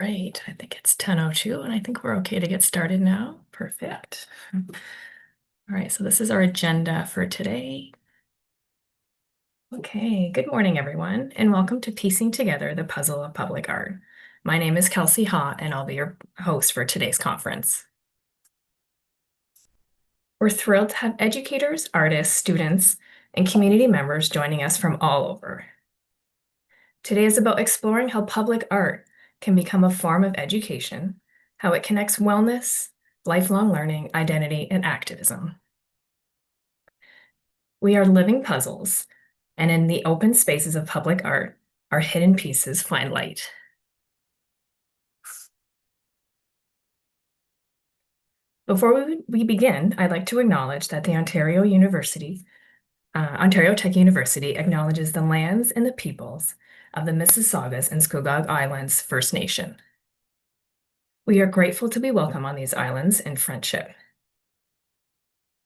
Great. I think it's 10:02 and I think we're okay to get started now. Perfect. All right, so this is our agenda for today. Okay, good morning, everyone, and welcome to Piecing Together the Puzzle of Public Art. My name is Kelsey Ha, and I'll be your host for today's conference. We're thrilled to have educators, artists, students, and community members joining us from all over. Today is about exploring how public art can become a form of education, how it connects wellness, lifelong learning, identity, and activism. We are living puzzles, and in the open spaces of public art, our hidden pieces find light. Before we begin, I'd like to acknowledge that the Ontario Tech University acknowledges the lands and the peoples of the Mississaugas and Scugog Islands First Nation. We are grateful to be welcome on these islands in friendship.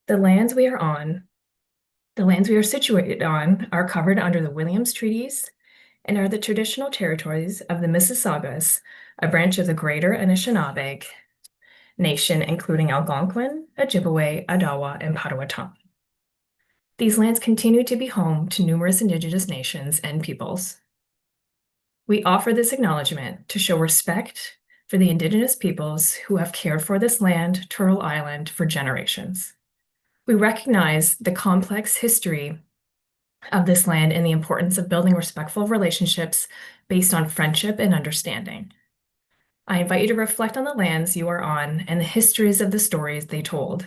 The lands we are situated on are covered under the Williams Treaties and are the traditional territories of the Mississaugas, a branch of the Greater Anishinaabe Nation, including Algonquin, Ojibwe, Odawa, and Potawatomi. These lands continue to be home to numerous Indigenous nations and peoples. We offer this acknowledgement to show respect for the Indigenous peoples who have cared for this land, Turtle Island, for generations. We recognize the complex history of this land and the importance of building respectful relationships based on friendship and understanding. I invite you to reflect on the lands you are on and the histories of the stories they hold.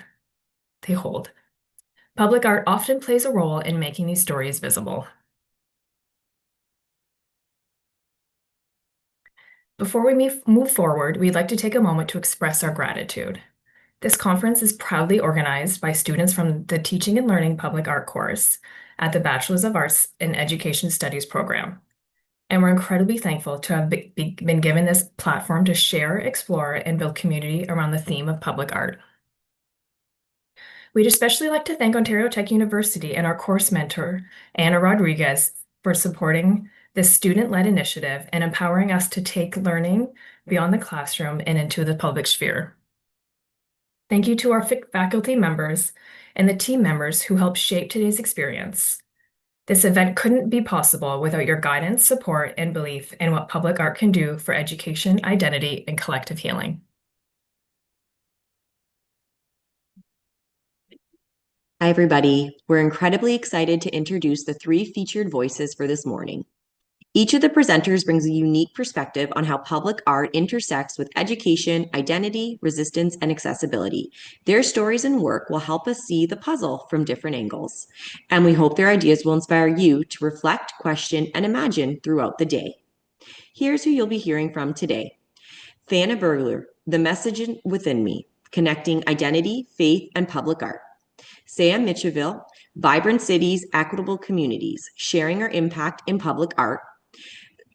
Public art often plays a role in making these stories visible. Before we move forward, we'd like to take a moment to express our gratitude. This conference is proudly organized by students from the Teaching and Learning Public Art course at the Bachelor of Arts in Education Studies program. And we're incredibly thankful to have been given this platform to share, explore, and build community around the theme of public art. We'd especially like to thank Ontario Tech University and our course mentor, Anna Rodriguez, for supporting this student-led initiative and empowering us to take learning beyond the classroom and into the public sphere. Thank you to our faculty members and the team members who helped shape today's experience. This event couldn't be possible without your guidance, support, and belief in what public art can do for education, identity, and collective healing. Hi, everybody. We're incredibly excited to introduce the three featured voices for this morning. Each of the presenters brings a unique perspective on how public art intersects with education, identity, resistance, and accessibility. Their stories and work will help us see the puzzle from different angles. And we hope their ideas will inspire you to reflect, question, and imagine throughout the day. Here's who you'll be hearing from today. Fana Bergler, The Message Within Me, Connecting Identity, Faith, and Public Art. Sam Mitchellville, Vibrant Cities, Equitable Communities, Sharing Our Impact in Public Art.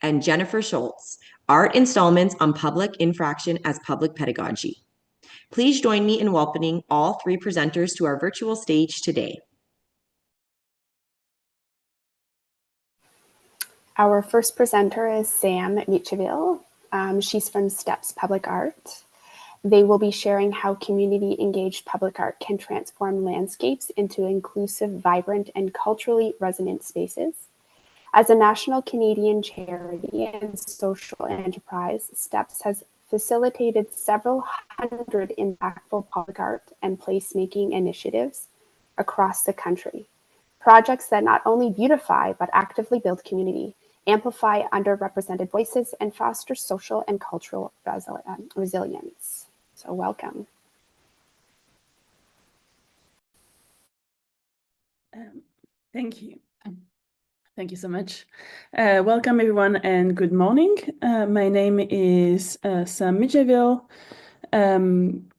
And Jennifer Schultz, Art Installments on Public Infraction as Public Pedagogy. Please join me in welcoming all three presenters to our virtual stage today. Our first presenter is Sam Mitchellville. She's from Steps Public Art. They will be sharing how community-engaged public art can transform landscapes into inclusive, vibrant, and culturally resonant spaces. As a national Canadian charity and social enterprise, Steps has facilitated several hundred impactful public art and placemaking initiatives across the country. Projects that not only beautify, but actively build community, amplify underrepresented voices, and foster social and cultural resilience. So welcome. Thank you. Thank you so much. Welcome everyone and good morning. My name is Sam Mitchellville, and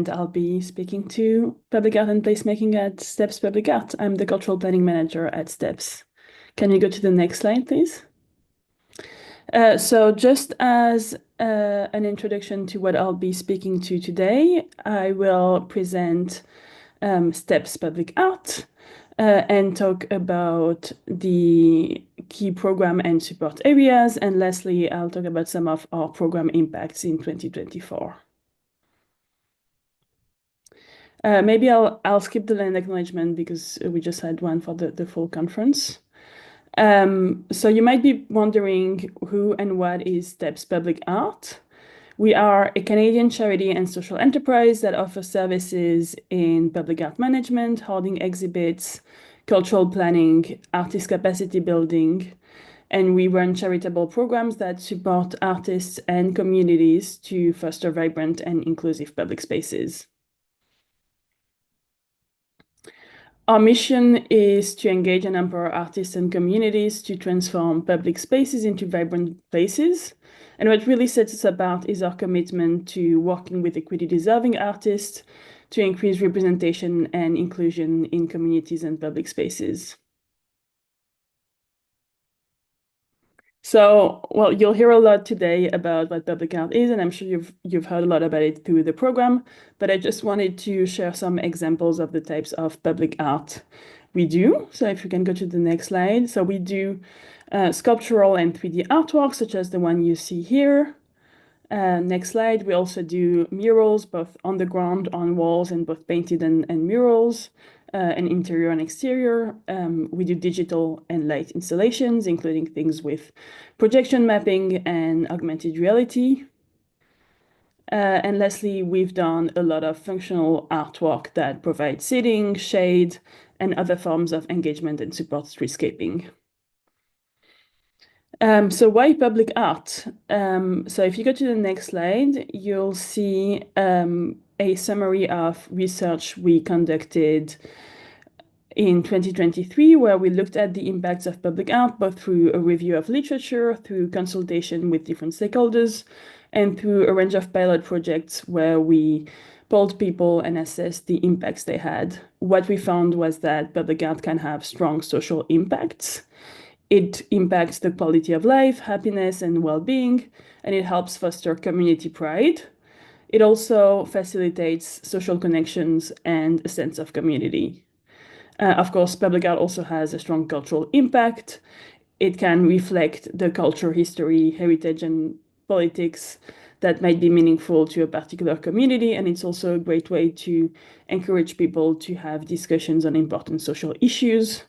I'll be speaking to public art and placemaking at Steps Public Art. I'm the cultural planning manager at Steps. Can you go to the next slide, please? So just as an introduction to what I'll be speaking to today, I will present Steps Public Art, and talk about the key program and support areas. And lastly, I'll talk about some of our program impacts in 2024. Maybe I'll skip the land acknowledgement because we just had one for the full conference. So you might be wondering who and what is STEPS Public Art. We are a Canadian charity and social enterprise that offers services in public art management, holding exhibits, cultural planning, artist capacity building, and we run charitable programs that support artists and communities to foster vibrant and inclusive public spaces. Our mission is to engage and empower artists and communities to transform public spaces into vibrant places. And what really sets us apart is our commitment to working with equity-deserving artists to increase representation and inclusion in communities and public spaces. So, well, you'll hear a lot today about what public art is, and I'm sure you've heard a lot about it through the program, but I just wanted to share some examples of the types of public art we do. So if you can go to the next slide. So we do sculptural and 3D artwork, such as the one you see here. Next slide. We also do murals, both on the ground, on walls, and both painted and murals, and interior and exterior. We do digital and light installations, including things with projection mapping and augmented reality. And lastly, we've done a lot of functional artwork that provides seating, shade, and other forms of engagement and support streetscaping. So why public art? So if you go to the next slide, you'll see a summary of research we conducted in 2023, where we looked at the impacts of public art, both through a review of literature, through consultation with different stakeholders, and through a range of pilot projects where we polled people and assessed the impacts they had. What we found was that public art can have strong social impacts. It impacts the quality of life, happiness, and well-being, and it helps foster community pride. It also facilitates social connections and a sense of community. Of course, public art also has a strong cultural impact. It can reflect the culture, history, heritage, and politics that might be meaningful to a particular community, and it's also a great way to encourage people to have discussions on important social issues.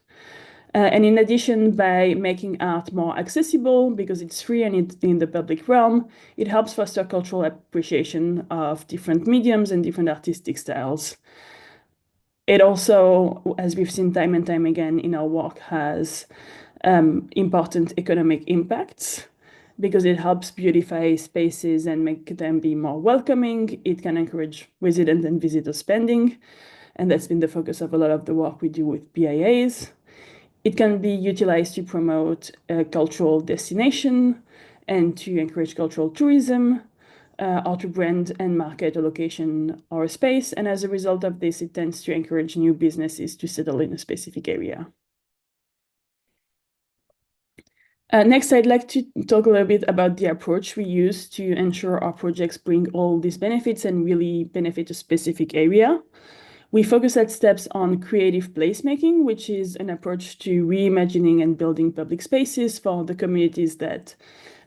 And in addition, by making art more accessible, because it's free and it's in the public realm, it helps foster cultural appreciation of different mediums and different artistic styles. It also, as we've seen time and time again in our work, has important economic impacts because it helps beautify spaces and make them be more welcoming. It can encourage resident and visitor spending, and that's been the focus of a lot of the work we do with BIAs. It can be utilized to promote a cultural destination and to encourage cultural tourism, or to brand and market a location or a space. And as a result of this, it tends to encourage new businesses to settle in a specific area. Next, I'd like to talk a little bit about the approach we use to ensure our projects bring all these benefits and really benefit a specific area. We focus at STEPS on creative placemaking, which is an approach to reimagining and building public spaces for the communities that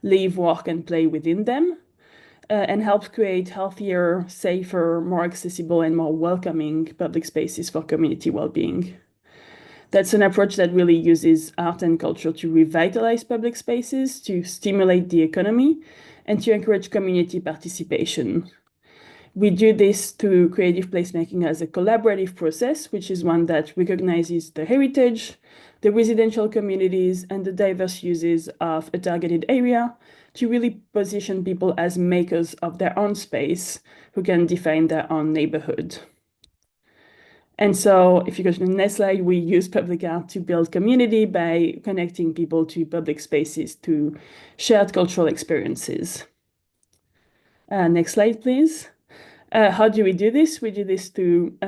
live, work, and play within them, and helps create healthier, safer, more accessible, and more welcoming public spaces for community well-being. That's an approach that really uses art and culture to revitalize public spaces, to stimulate the economy, and to encourage community participation. We do this through creative placemaking as a collaborative process, which is one that recognizes the heritage, the residential communities, and the diverse uses of a targeted area to really position people as makers of their own space who can define their own neighborhood. And so if you go to the next slide, we use public art to build community by connecting people to public spaces through shared cultural experiences. Next slide, please. How do we do this? We do this through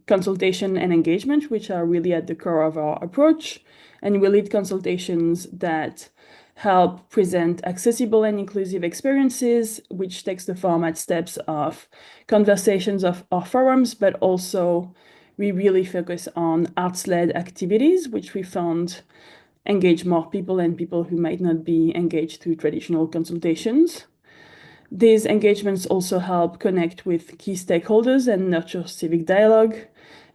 consultation and engagement, which are really at the core of our approach. And we lead consultations that help present accessible and inclusive experiences, which takes the format steps of conversations of our forums, but also we really focus on arts-led activities, which we found engage more people and people who might not be engaged through traditional consultations. These engagements also help connect with key stakeholders and nurture civic dialogue.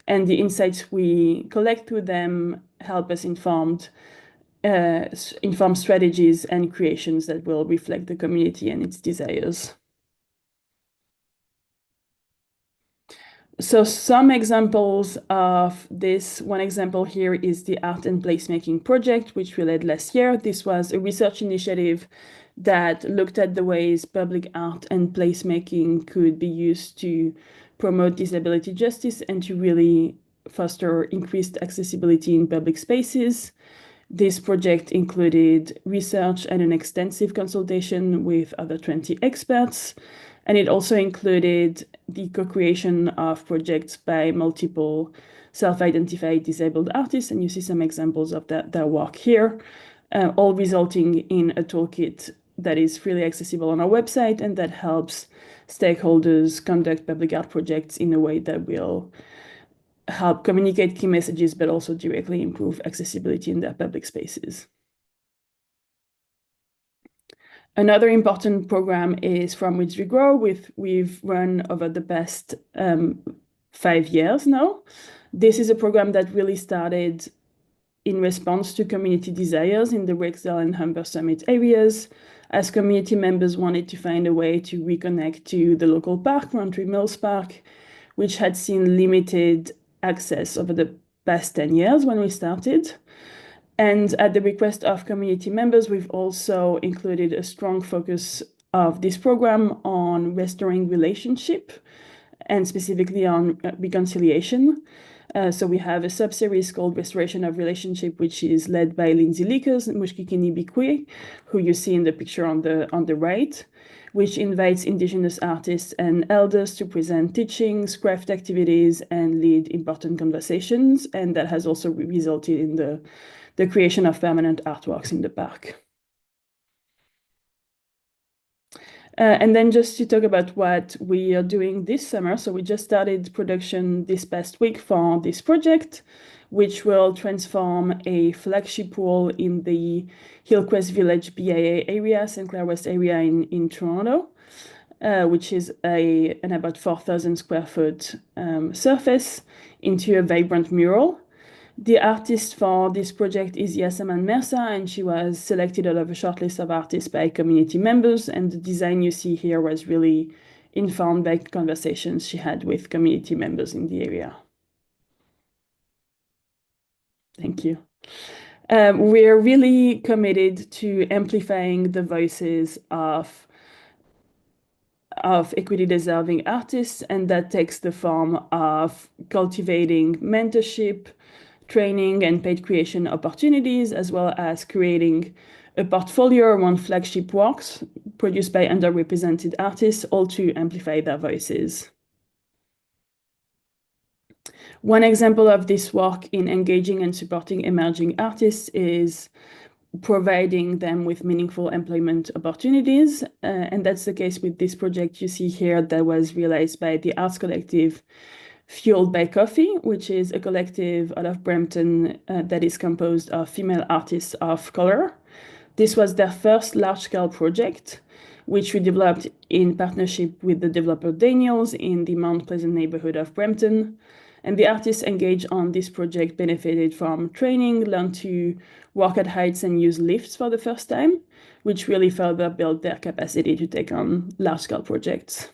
And the insights we collect through them help us inform strategies and creations that will reflect the community and its desires. So some examples of this, one example here is the Art and Placemaking Project, which we led last year. This was a research initiative that looked at the ways public art and placemaking could be used to promote disability justice and to really foster increased accessibility in public spaces. This project included research and an extensive consultation with other 20 experts. And it also included the co-creation of projects by multiple self-identified disabled artists. And you see some examples of their work here, all resulting in a toolkit that is freely accessible on our website and that helps stakeholders conduct public art projects in a way that will help communicate key messages, but also directly improve accessibility in their public spaces. Another important program is From Which We Grow, we've run over the past 5 years now. This is a program that really started in response to community desires in the Rexdale and Humber Summit areas, as community members wanted to find a way to reconnect to the local park, Roundtree Mills Park, which had seen limited access over the past 10 years when we started. And at the request of community members, we've also included a strong focus of this program on restoring relationship and specifically on reconciliation. So we have a sub-series called Restoration of Relationship, which is led by Lindsay Leakers and Mushkikini Bikwe, who you see in the picture on the right, which invites Indigenous artists and elders to present teachings, craft activities, and lead important conversations. And that has also resulted in the creation of permanent artworks in the park. And then just to talk about what we are doing this summer. So we just started production this past week for this project, which will transform a flagship wall in the Hillcrest Village BIA area, St. Clair West area in Toronto, which is an about 4,000 square foot surface into a vibrant mural. The artist for this project is Yasaman Mersa, and she was selected out of a shortlist of artists by community members. And the design you see here was really informed by conversations she had with community members in the area. Thank you. We're really committed to amplifying the voices of equity deserving artists, and that takes the form of cultivating mentorship, training, and paid creation opportunities, as well as creating a portfolio around flagship works produced by underrepresented artists, all to amplify their voices. One example of this work in engaging and supporting emerging artists is providing them with meaningful employment opportunities. And that's the case with this project you see here that was realized by the Arts Collective Fueled by Coffee, which is a collective out of Brampton that is composed of female artists of color. This was their first large-scale project, which we developed in partnership with the developer Daniels in the Mount Pleasant neighborhood of Brampton. And the artists engaged on this project benefited from training, learned to work at heights and use lifts for the first time, which really further built their capacity to take on large-scale projects.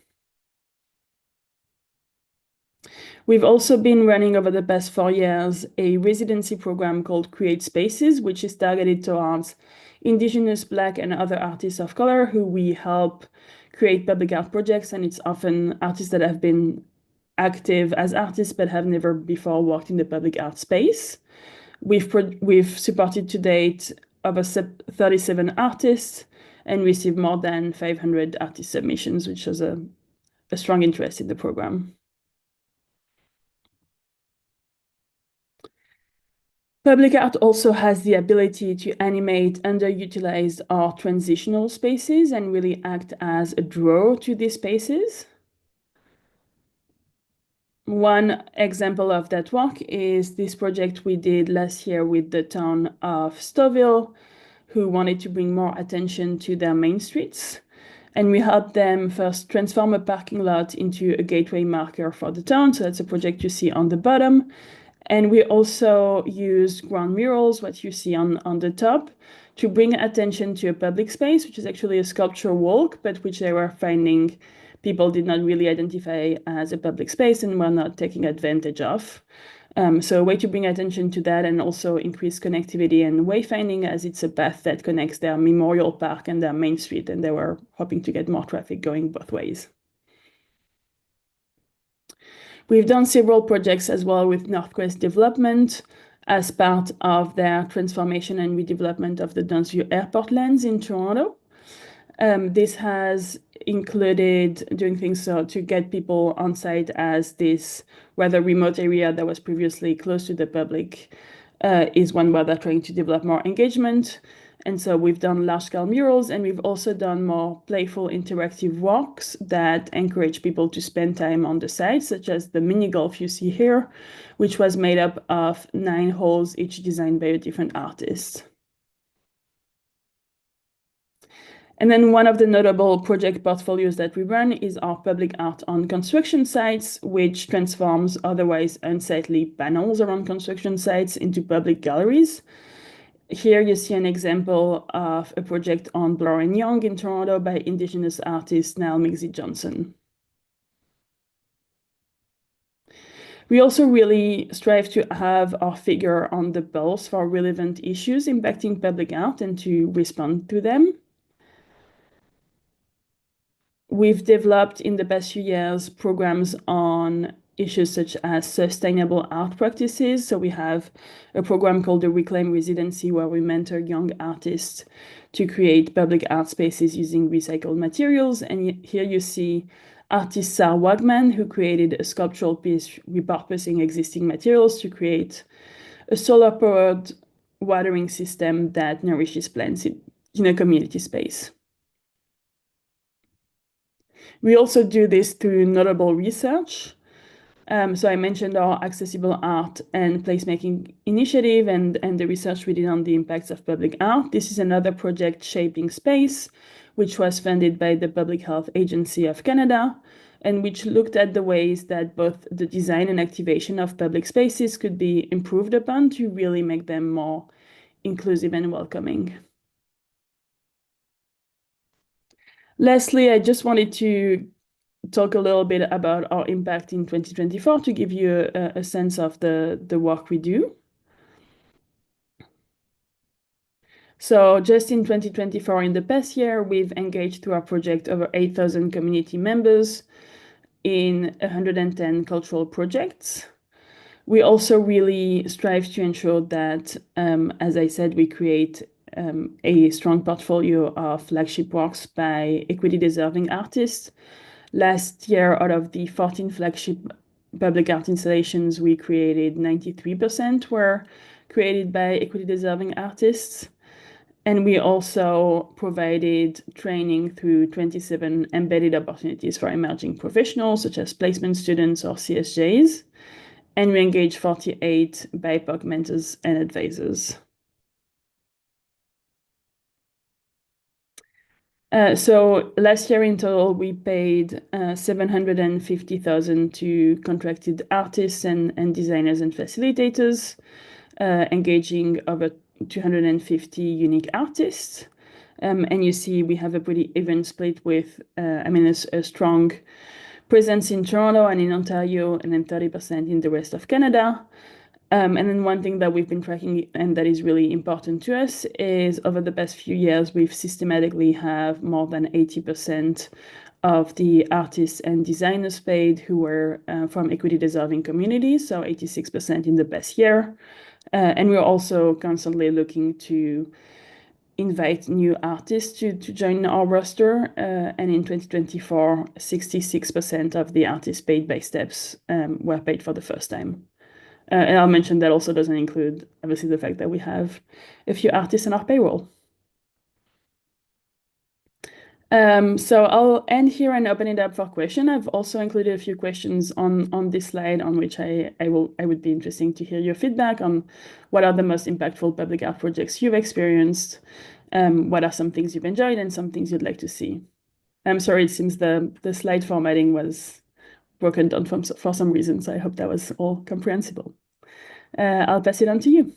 We've also been running over the past 4 years a residency program called Create Spaces, which is targeted towards Indigenous, Black, and other artists of color who we help create public art projects. And it's often artists that have been active as artists but have never before worked in the public art space. We've supported to date over 37 artists and received more than 500 artist submissions, which shows a strong interest in the program. Public art also has the ability to animate underutilized or transitional spaces and really act as a draw to these spaces. One example of that work is this project we did last year with the town of Stouffville, who wanted to bring more attention to their main streets. And we helped them first transform a parking lot into a gateway marker for the town. So that's a project you see on the bottom. And we also used ground murals, what you see on the top, to bring attention to a public space, which is actually a sculpture walk, but which they were finding people did not really identify as a public space and were not taking advantage of. So a way to bring attention to that and also increase connectivity and wayfinding, as it's a path that connects their Memorial Park and their main street, and they were hoping to get more traffic going both ways. We've done several projects as well with Northwest Development as part of their transformation and redevelopment of the Downsview Airport lands in Toronto. This has included doing things to get people on site, as this rather remote area that was previously close to the public is one where they're trying to develop more engagement. And so we've done large-scale murals, and we've also done more playful interactive walks that encourage people to spend time on the site, such as the mini golf you see here, which was made up of 9 holes, each designed by a different artist. And then one of the notable project portfolios that we run is our public art on construction sites, which transforms otherwise unsightly panels around construction sites into public galleries. Here you see an example of a project on Bloor and Young in Toronto by Indigenous artist Niall Mixie Johnson. We also really strive to have our finger on the pulse for relevant issues impacting public art and to respond to them. We've developed in the past few years programs on issues such as sustainable art practices. So we have a program called the Reclaim Residency, where we mentor young artists to create public art spaces using recycled materials. And here you see artist Sarah Wagman, who created a sculptural piece repurposing existing materials to create a solar-powered watering system that nourishes plants in a community space. We also do this through notable research. So I mentioned our accessible art and placemaking initiative and the research we did on the impacts of public art. This is another project, Shaping Space, which was funded by the Public Health Agency of Canada, and which looked at the ways that both the design and activation of public spaces could be improved upon to really make them more inclusive and welcoming. Lastly, I just wanted to talk a little bit about our impact in 2024 to give you a sense of the work we do. So just in 2024, in the past year, we've engaged through our project over 8,000 community members in 110 cultural projects. We also really strive to ensure that, as I said, we create a strong portfolio of flagship works by equity-deserving artists. Last year, out of the 14 flagship public art installations we created, 93% were created by equity-deserving artists. And we also provided training through 27 embedded opportunities for emerging professionals, such as placement students or CSJs. And we engaged 48 BIPOC mentors and advisors. So last year in total, we paid $750,000 to contracted artists and designers and facilitators, engaging over 250 unique artists. And you see we have a pretty even split with, a strong presence in Toronto and in Ontario, and then 30% in the rest of Canada. And then one thing that we've been tracking and that is really important to us is over the past few years, we've systematically have more than 80% of the artists and designers paid who were from equity deserving communities, so 86% in the past year. And we're also constantly looking to invite new artists to join our roster. And in 2024, 66% of the artists paid by Steps were paid for the first time. And I'll mention that also doesn't include, obviously, the fact that we have a few artists on our payroll. So I'll end here and open it up for question. I've also included a few questions on this slide on which I would be interesting to hear your feedback on what are the most impactful public art projects you've experienced, what are some things you've enjoyed and some things you'd like to see. I'm sorry, it seems the slide formatting was broken down for some reason, so I hope that was all comprehensible. I'll pass it on to you.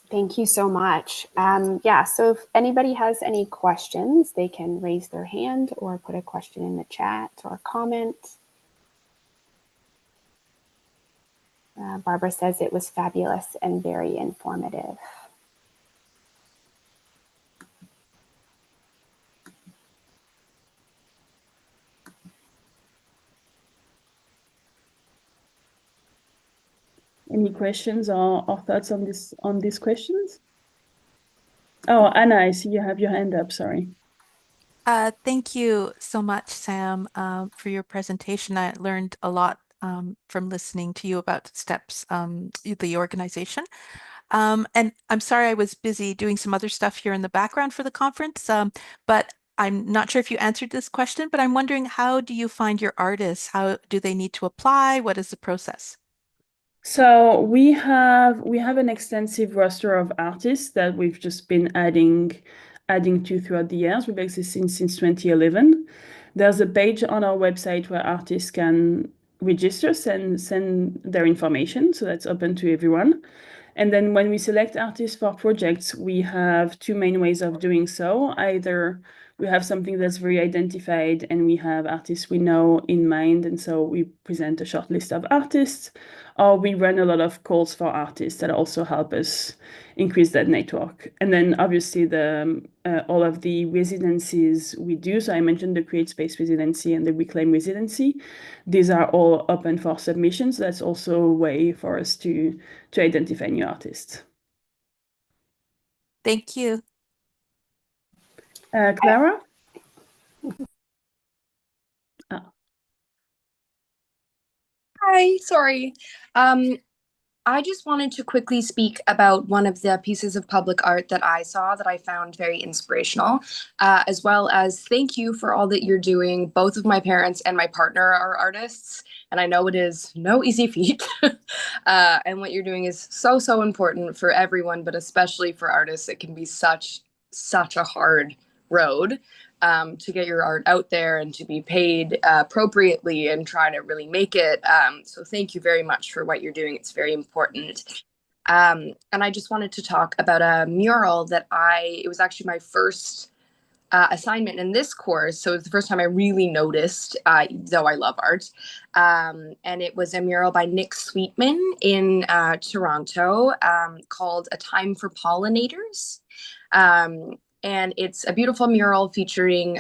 Thank you so much. Yeah, so if anybody has any questions, they can raise their hand or put a question in the chat or comment. Barbara says it was fabulous and very informative. Any questions or thoughts on these questions? Oh, Anna, I see you have your hand up. Sorry. Thank you so much, Sam, for your presentation. I learned a lot from listening to you about STEPS, the organization. And I'm sorry I was busy doing some other stuff here in the background for the conference, but I'm not sure if you answered this question, but I'm wondering, how do you find your artists? How do they need to apply? What is the process? So we have an extensive roster of artists that we've just been adding to throughout the years. We've existed since 2011. There's a page on our website where artists can register, send their information, so that's open to everyone. And then when we select artists for projects, we have two main ways of doing so. Either we have something that's very identified and we have artists we know in mind, and so we present a short list of artists, or we run a lot of calls for artists that also help us increase that network. And then obviously all of the residencies we do. So I mentioned the Create Space residency and the Reclaim residency. These are all open for submissions. That's also a way for us to identify new artists. Thank you. Clara? Hi, sorry. I just wanted to quickly speak about one of the pieces of public art that I saw that I found very inspirational, as well as thank you for all that you're doing. Both of my parents and my partner are artists, and I know it is no easy feat. And what you're doing is so, so important for everyone, but especially for artists. It can be such a hard road to get your art out there and to be paid appropriately and try to really make it. So thank you very much for what you're doing. It's very important. And I just wanted to talk about a mural that it was actually my first assignment in this course. So it's the first time I really noticed, though I love art. And it was a mural by Nick Sweetman in Toronto called A Time for Pollinators. And it's a beautiful mural featuring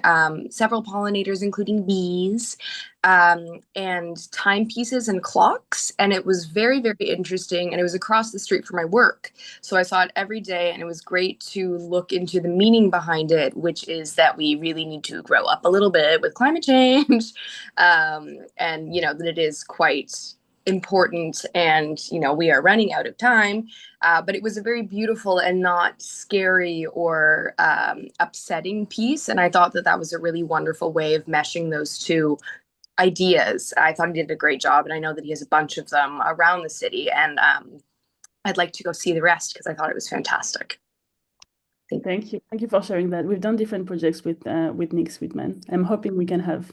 several pollinators, including bees, and timepieces and clocks. And it was very, very interesting. And it was across the street from my work. So I saw it every day, and it was great to look into the meaning behind it, which is that we really need to grow up a little bit with climate change. And, that it is quite important, and we are running out of time, but it was a very beautiful and not scary or upsetting piece, and I thought that was a really wonderful way of meshing those two ideas. I thought he did a great job, and I know that he has a bunch of them around the city, and I'd like to go see the rest because I thought it was fantastic. Thank you for sharing that. We've done different projects with Nick Sweetman. I'm hoping we can have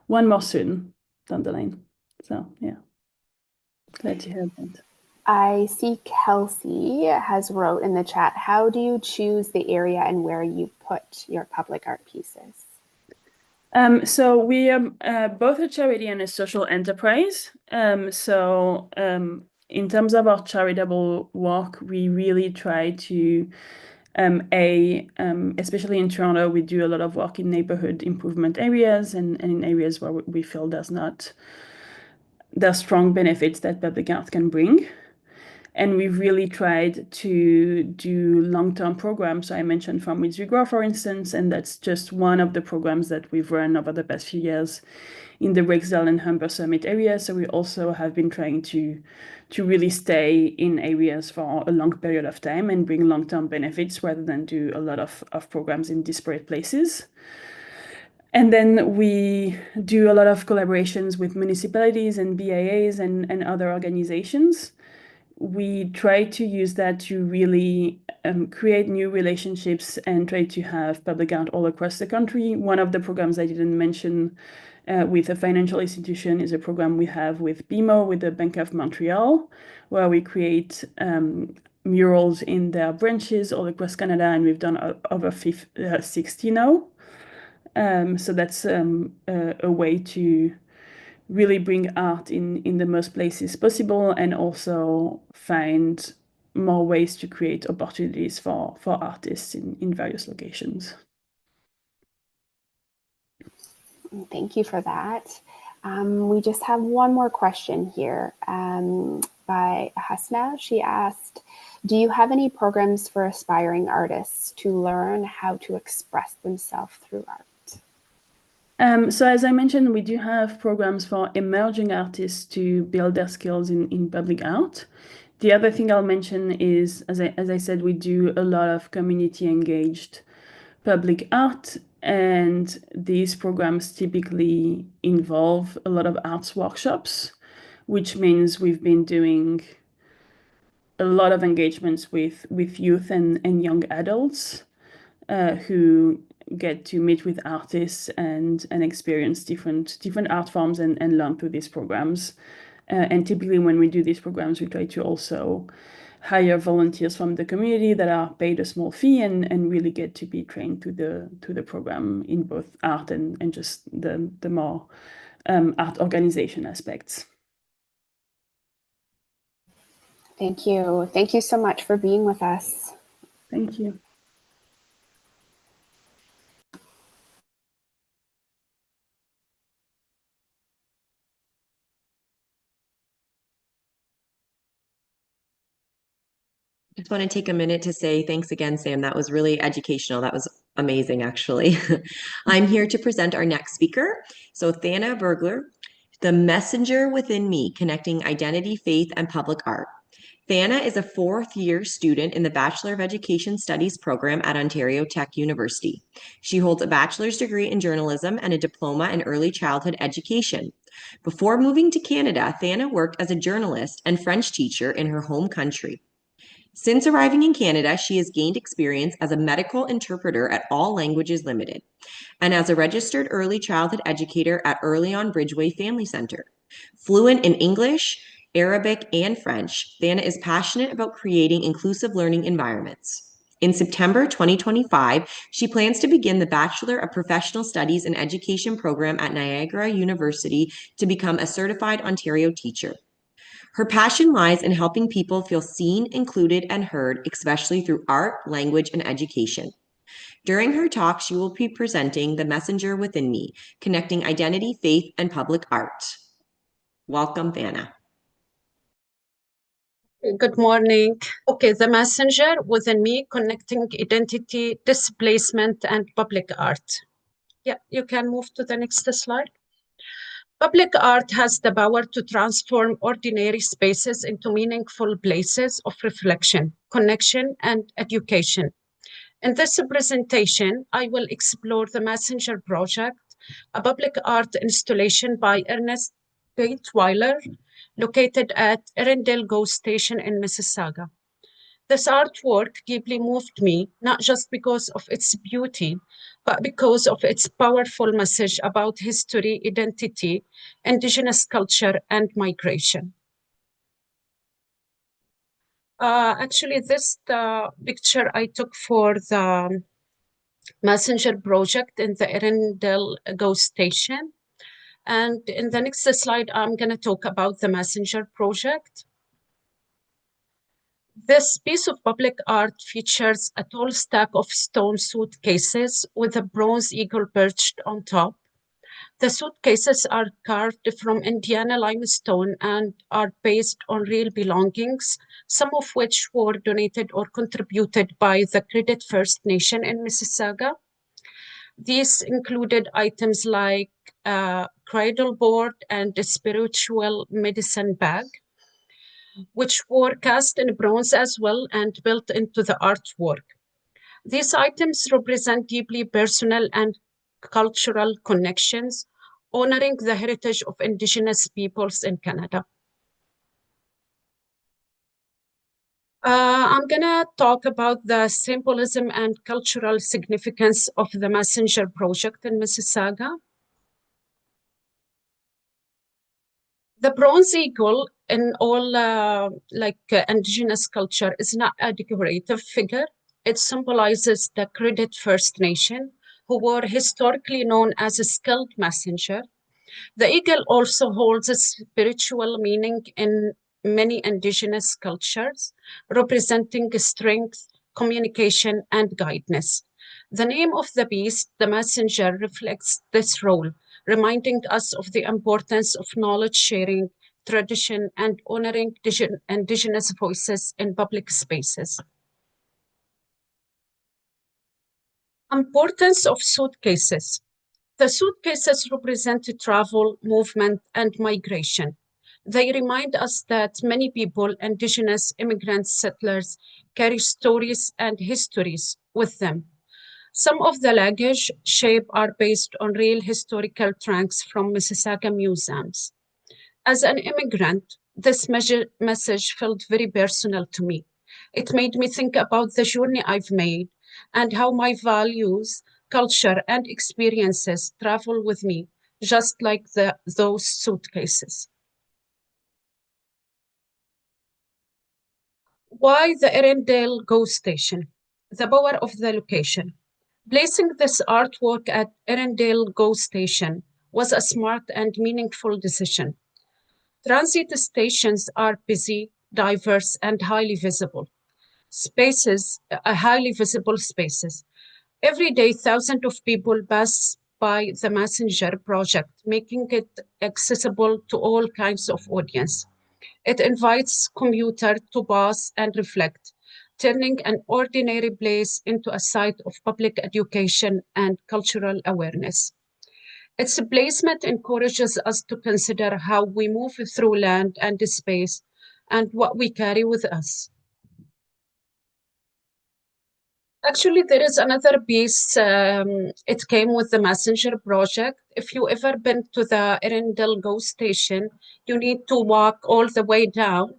one more soon down the line. So yeah. Glad to hear that. I see Kelsey has wrote in the chat, how do you choose the area and where you put your public art pieces? So we are both a charity and a social enterprise. In terms of our charitable work, we really try to, especially in Toronto, we do a lot of work in neighborhood improvement areas and in areas where we feel there's strong benefits that public art can bring. And we've really tried to do long-term programs. So I mentioned From Weeds We Grow, for instance, and that's just one of the programs that we've run over the past few years in the Rexdale and Humber Summit area. So we also have been trying to really stay in areas for a long period of time and bring long-term benefits rather than do a lot of programs in disparate places. And then we do a lot of collaborations with municipalities and BIAs and other organizations. We try to use that to really create new relationships and try to have public art all across the country. One of the programs I didn't mention with a financial institution is a program we have with BMO, with the Bank of Montreal, where we create murals in their branches all across Canada, and we've done over 60 now. So that's a way to really bring art in the most places possible and also find more ways to create opportunities for artists in various locations. Thank you for that. We just have one more question here by Hasna. She asked, do you have any programs for aspiring artists to learn how to express themselves through art? So as I mentioned, we do have programs for emerging artists to build their skills in public art. The other thing I'll mention is, as I said, we do a lot of community engaged public art, and these programs typically involve a lot of arts workshops, which means we've been doing a lot of engagements with youth and young adults who get to meet with artists and experience different art forms and learn through these programs. And typically when we do these programs, we try to also hire volunteers from the community that are paid a small fee and really get to be trained to the program in both art and just the more art organization aspects. Thank you. Thank you so much for being with us. Thank you. I just want to take a minute to say thanks again, Sam. That was really educational. That was amazing, actually. I'm here to present our next speaker. So Thana Bergler, The Messenger Within Me, Connecting Identity, Faith, and Public Art. Thana is a fourth-year student in the Bachelor of Education Studies program at Ontario Tech University. She holds a bachelor's degree in journalism and a diploma in early childhood education. Before moving to Canada, Thana worked as a journalist and French teacher in her home country. Since arriving in Canada, she has gained experience as a medical interpreter at All Languages Limited and as a registered early childhood educator at Early on Bridgeway Family Center. Fluent in English, Arabic, and French, Thana is passionate about creating inclusive learning environments. In September 2025, she plans to begin the Bachelor of Professional Studies in Education program at Niagara University to become a certified Ontario teacher. Her passion lies in helping people feel seen, included, and heard, especially through art, language, and education. During her talk, she will be presenting The Messenger Within Me, Connecting Identity, Faith, and Public Art. Welcome, Thana. Good morning. Okay, The Messenger Within Me, Connecting Identity, Displacement, and Public Art. Yeah, you can move to the next slide. Public art has the power to transform ordinary spaces into meaningful places of reflection, connection, and education. In this presentation, I will explore the Messenger Project, a public art installation by Ernest Gatewiler, located at Arundel Ghost Station in Mississauga. This artwork deeply moved me, not just because of its beauty, but because of its powerful message about history, identity, indigenous culture, and migration. Actually, this picture I took for the Messenger Project in the Arundel Ghost Station. And in the next slide, I'm going to talk about the Messenger Project. This piece of public art features a tall stack of stone suitcases with a bronze eagle perched on top. The suitcases are carved from Indiana limestone and are based on real belongings, some of which were donated or contributed by the Credit First Nation in Mississauga. These included items like cradle board and a spiritual medicine bag, which were cast in bronze as well and built into the artwork. These items represent deeply personal and cultural connections, honoring the heritage of Indigenous peoples in Canada. I'm going to talk about the symbolism and cultural significance of the Messenger Project in Mississauga. The bronze eagle in all Indigenous culture is not a decorative figure. It symbolizes the Credit First Nation, who were historically known as a skilled messenger. The eagle also holds a spiritual meaning in many Indigenous cultures, representing strength, communication, and guidance. The name of the beast, the messenger, reflects this role, reminding us of the importance of knowledge sharing, tradition, and honoring Indigenous voices in public spaces. Importance of suitcases. The suitcases represent travel, movement, and migration. They remind us that many people, Indigenous, immigrants, settlers, carry stories and histories with them. Some of the luggage shape are based on real historical trunks from Mississauga museums. As an immigrant, this message felt very personal to me. It made me think about the journey I've made and how my values, culture, and experiences travel with me, just like those suitcases. Why the Erindale Ghost Station? The power of the location. Placing this artwork at Erindale Ghost Station was a smart and meaningful decision. Transit stations are busy, diverse, and highly visible spaces. Every day, thousands of people pass by the Messenger project, making it accessible to all kinds of audience. It invites commuter to pause and reflect, turning an ordinary place into a site of public education and cultural awareness. Its placement encourages us to consider how we move through land and space and what we carry with us. Actually, there is another piece. It came with the Messenger project. If you ever been to the Erindale Ghost Station, you need to walk all the way down,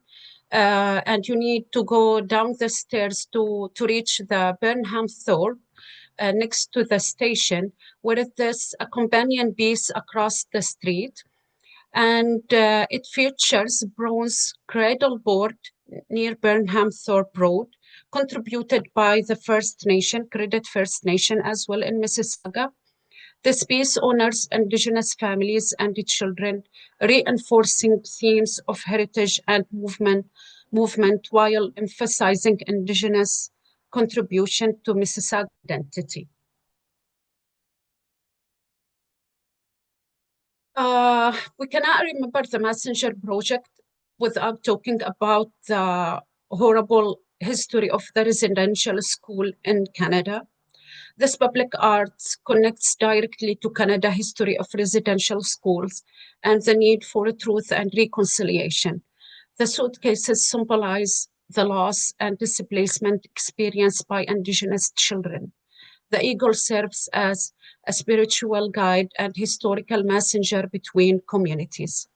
and you need to go down the stairs to reach the Burnham Thorpe next to the station, where there's a companion piece across the street. And it features bronze cradle board near Burnham Thorpe Road, contributed by the First Nation, Credit First Nation, as well in Mississauga. This piece honors Indigenous families and children, reinforcing themes of heritage and movement while emphasizing Indigenous contribution to Mississauga identity. We cannot remember the Messenger project without talking about the horrible history of the residential school in Canada. This public art connects directly to Canada history of residential schools and the need for truth and reconciliation. The suitcases symbolize the loss and displacement experienced by Indigenous children. The eagle serves as a spiritual guide and historical messenger between communities.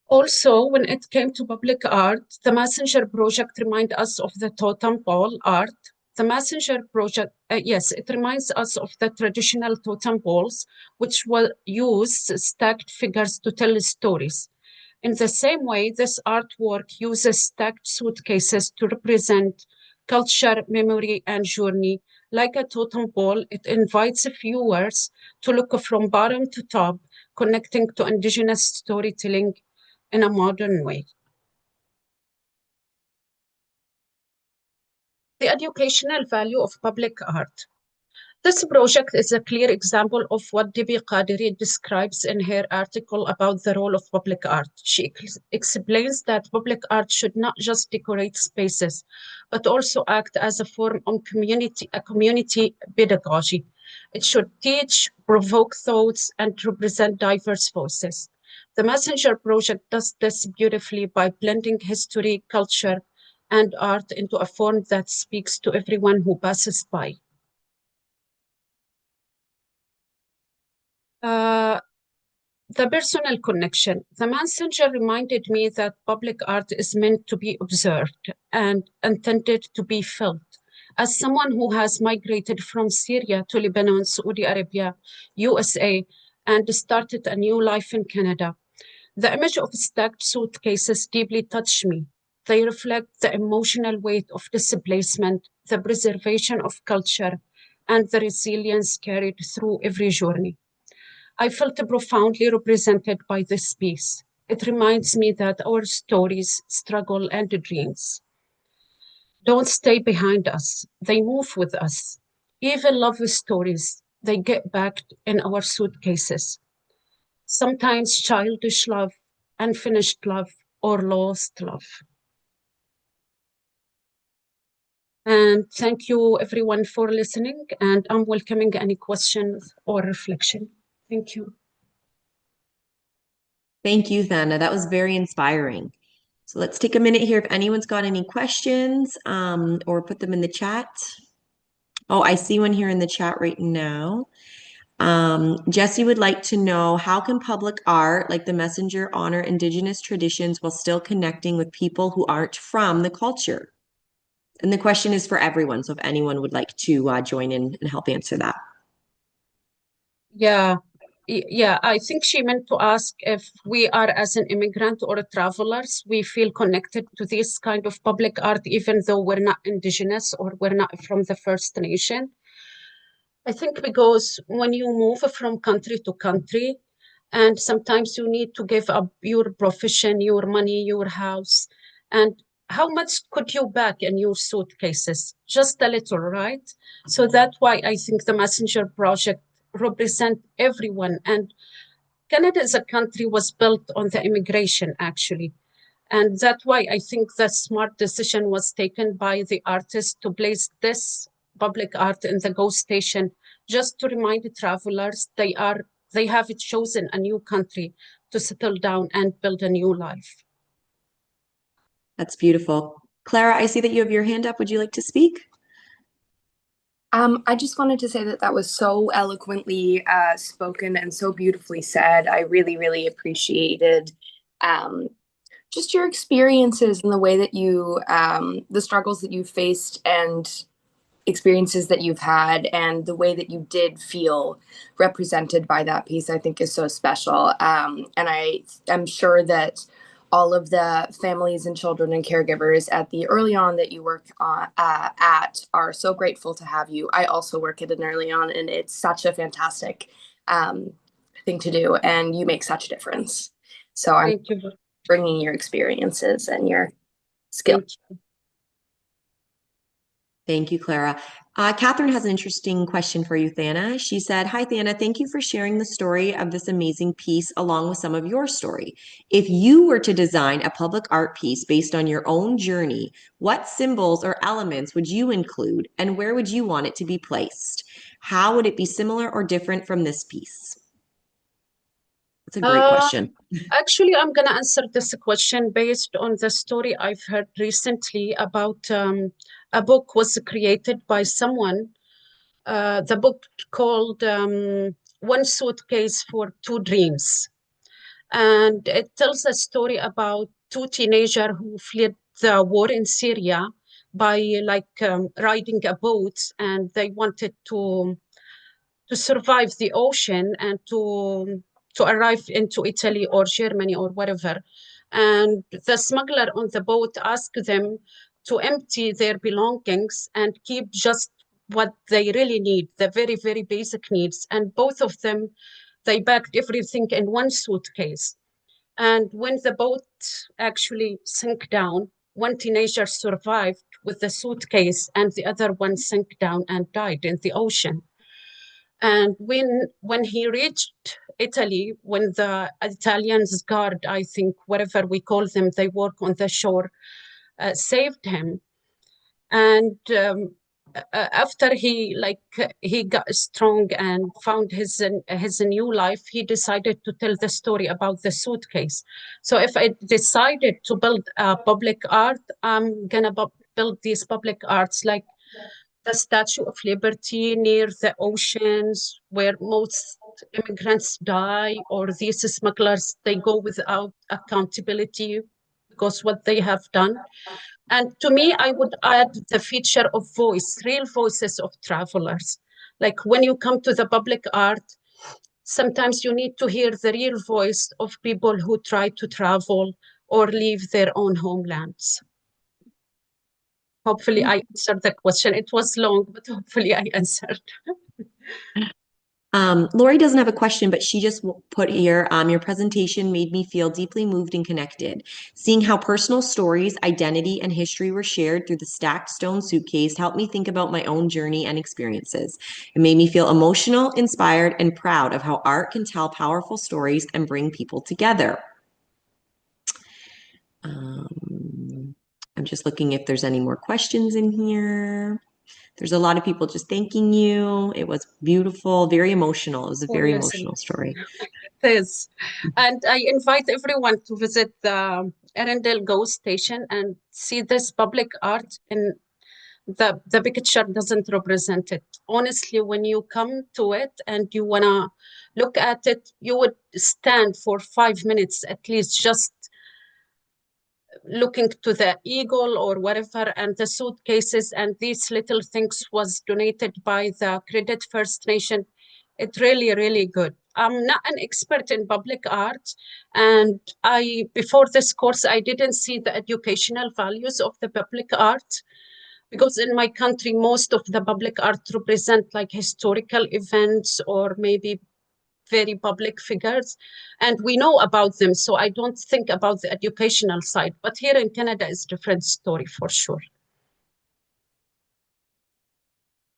Also, when it came to public art, the Messenger Project reminds us of the totem pole art. The Messenger Project, it reminds us of the traditional totem poles, which were used stacked figures to tell stories. In the same way, this artwork uses stacked suitcases to represent culture, memory, and journey. Like a totem pole, it invites viewers to look from bottom to top, connecting to Indigenous storytelling in a modern way. The educational value of public art. This project is a clear example of what Debbie Qadiri describes in her article about the role of public art. She explains that public art should not just decorate spaces, but also act as a form of community pedagogy. It should teach, provoke thoughts, and represent diverse voices. The Messenger Project does this beautifully by blending history, culture, and art into a form that speaks to everyone who passes by. The personal connection. The messenger reminded me that public art is meant to be observed and intended to be felt. As someone who has migrated from Syria to Lebanon, Saudi Arabia, USA, and started a new life in Canada, the image of stacked suitcases deeply touched me. They reflect the emotional weight of displacement, the preservation of culture, and the resilience carried through every journey. I felt profoundly represented by this piece. It reminds me that our stories, struggle, and dreams don't stay behind us, they move with us. Even love stories, they get back in our suitcases. Sometimes childish love, unfinished love, or lost love. And thank you everyone for listening, and I'm welcoming any questions or reflection. Thank you. Thank you, Thana. That was very inspiring. So let's take a minute here if anyone's got any questions or put them in the chat. Oh, I see one here in the chat right now. Jesse would like to know, how can public art like the Messenger honor Indigenous traditions while still connecting with people who aren't from the culture? And the question is for everyone, so if anyone would like to join in and help answer that. Yeah, I think she meant to ask if we are, as an immigrant or a travelers, we feel connected to this kind of public art, even though we're not indigenous or we're not from the First Nation. I think because when you move from country to country, and sometimes you need to give up your profession, your money, your house, and how much could you pack in your suitcases? Just a little, right? So that's why I think the Messenger Project represent everyone. And Canada as a country was built on the immigration, actually. And that's why I think the smart decision was taken by the artist to place this public art in the ghost station, just to remind the travelers they have chosen a new country to settle down and build a new life. That's beautiful. Clara, I see that you have your hand up. Would you like to speak? I just wanted to say that that was so eloquently spoken and so beautifully said. I really, really appreciated just your experiences and the way that you, the struggles that you faced and experiences that you've had, and the way that you did feel represented by that piece, I think is so special. And I'm sure that all of the families and children and caregivers at the early on that you work at are so grateful to have you. I also work at an early on, and it's such a fantastic thing to do, and you make such a difference. So I'm bringing your experiences and your skills. Thank you, Clara. Catherine has an interesting question for you, Thana. She said, "Hi, Thana. Thank you for sharing the story of this amazing piece along with some of your story. If you were to design a public art piece based on your own journey, what symbols or elements would you include, and where would you want it to be placed? How would it be similar or different from this piece?" That's a great question. Actually, I'm going to answer this question based on the story I've heard recently about a book was created by someone. The book called One Suitcase for Two Dreams. And it tells a story about two teenagers who fled the war in Syria by riding a boat, and they wanted to survive the ocean and to arrive into Italy or Germany or whatever. And the smuggler on the boat asked them to empty their belongings and keep just what they really need, the very, very basic needs. And both of them, they packed everything in one suitcase. And when the boat actually sank down, one teenager survived with the suitcase, and the other one sank down and died in the ocean. And when he reached Italy, when the Italians guard, I think, whatever we call them, they work on the shore, saved him. And after he got strong and found his new life, he decided to tell the story about the suitcase. So if I decided to build a public art, I'm gonna build these public arts like the Statue of Liberty near the oceans where most immigrants die, or these smugglers, they go without accountability because what they have done. And to me, I would add the feature of voice, real voices of travelers. Like when you come to the public art, sometimes you need to hear the real voice of people who try to travel or leave their own homelands. Hopefully, I answered the question. It was long, but hopefully, I answered. Lori doesn't have a question, but she just put here, your presentation made me feel deeply moved and connected. Seeing how personal stories, identity, and history were shared through the stacked stone suitcase helped me think about my own journey and experiences. It made me feel emotional, inspired, and proud of how art can tell powerful stories and bring people together. I'm just looking if there's any more questions in here. There's a lot of people just thanking you. It was beautiful, very emotional. It was a very emotional story. It is. And I invite everyone to visit the Arendelle Ghost Station and see this public art. And the picture doesn't represent it. Honestly, when you come to it and you want to look at it, you would stand for 5 minutes at least, just looking to the eagle or whatever, and the suitcases and these little things was donated by the Credit First Nation. It's really, really good. I'm not an expert in public art, and before this course, I didn't see the educational values of the public art, because in my country, most of the public art represent like historical events or maybe very public figures, and we know about them. So I don't think about the educational side, but here in Canada is different story for sure.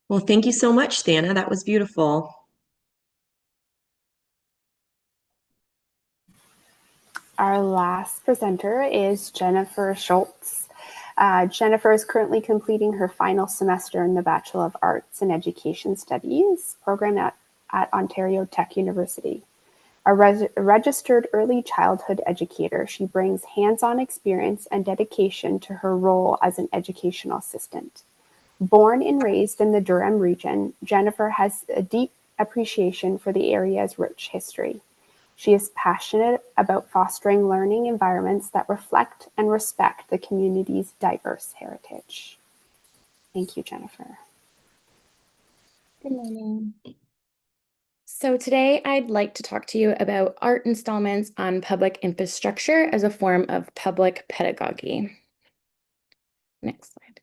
Well, thank you so much, Thana. That was beautiful. Our last presenter is Jennifer Schultz. Jennifer is currently completing her final semester in the Bachelor of Arts in Education Studies program at Ontario Tech University. A registered early childhood educator, she brings hands-on experience and dedication to her role as an educational assistant. Born and raised in the Durham region, Jennifer has a deep appreciation for the area's rich history. She is passionate about fostering learning environments that reflect and respect the community's diverse heritage. Thank you, Jennifer. Good morning. So today I'd like to talk to you about art installments on public infrastructure as a form of public pedagogy. Next slide.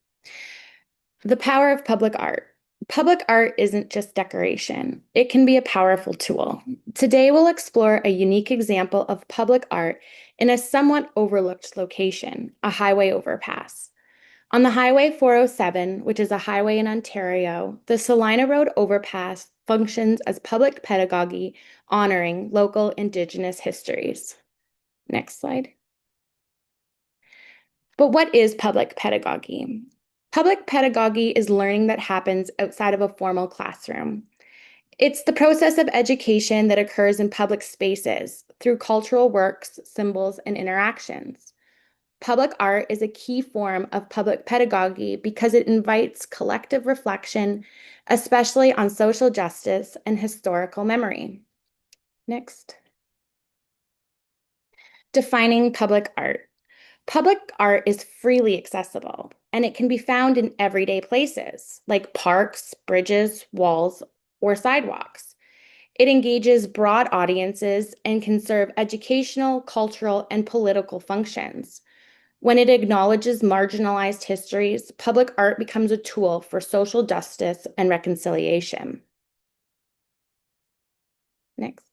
The power of public art. Public art isn't just decoration. It can be a powerful tool. Today we'll explore a unique example of public art in a somewhat overlooked location, a highway overpass. On the Highway 407, which is a highway in Ontario, the Salina Road overpass functions as public pedagogy honoring local Indigenous histories. Next slide. But what is public pedagogy? Public pedagogy is learning that happens outside of a formal classroom. It's the process of education that occurs in public spaces through cultural works, symbols, and interactions. Public art is a key form of public pedagogy because it invites collective reflection, especially on social justice and historical memory. Next. Defining public art. Public art is freely accessible, and it can be found in everyday places like parks, bridges, walls, or sidewalks. It engages broad audiences and can serve educational, cultural, and political functions. When it acknowledges marginalized histories, public art becomes a tool for social justice and reconciliation. Next.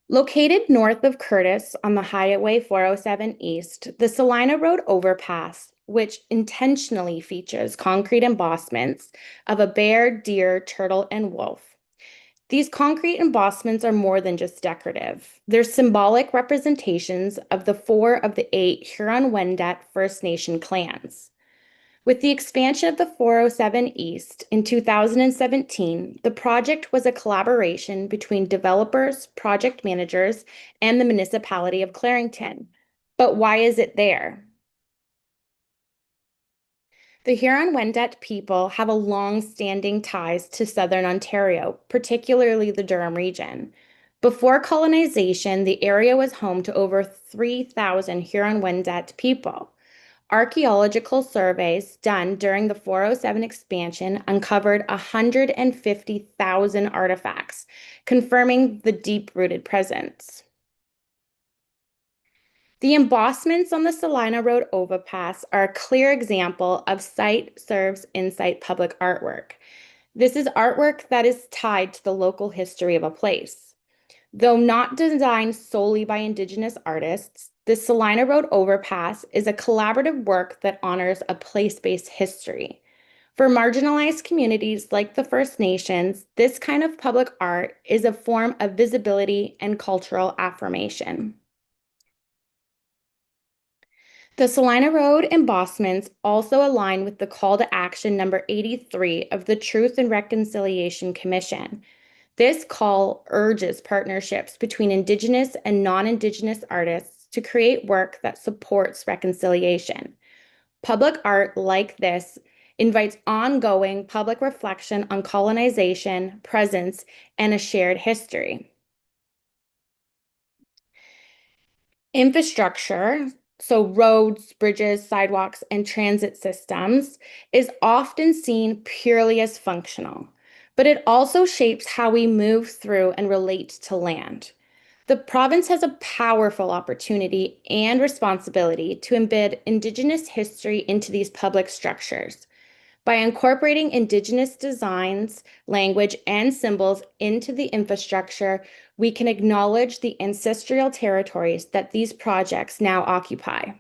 Located north of Curtis on the Highway 407 East, the Salina Road overpass, which intentionally features concrete embossments of a bear, deer, turtle, and wolf. These concrete embossments are more than just decorative. They're symbolic representations of the 4 of the 8 Huron-Wendat First Nation clans. With the expansion of the 407 East in 2017, the project was a collaboration between developers, project managers, and the municipality of Clarington. But why is it there? The Huron-Wendat people have a long-standing ties to southern Ontario, particularly the Durham region. Before colonization, the area was home to over 3,000 Huron-Wendat people. Archaeological surveys done during the 407 expansion uncovered 150,000 artifacts, confirming the deep-rooted presence. The embossments on the Salina Road overpass are a clear example of site serves insight public artwork. This is artwork that is tied to the local history of a place. Though not designed solely by Indigenous artists, the Salina Road overpass is a collaborative work that honors a place-based history. For marginalized communities like the First Nations, this kind of public art is a form of visibility and cultural affirmation. The Salina Road embossments also align with the call to action number 83 of the Truth and Reconciliation Commission. This call urges partnerships between Indigenous and non-Indigenous artists to create work that supports reconciliation. Public art like this invites ongoing public reflection on colonization, presence, and a shared history. Infrastructure, so roads, bridges, sidewalks, and transit systems, is often seen purely as functional, but it also shapes how we move through and relate to land. The province has a powerful opportunity and responsibility to embed Indigenous history into these public structures. By incorporating Indigenous designs, language, and symbols into the infrastructure, we can acknowledge the ancestral territories that these projects now occupy.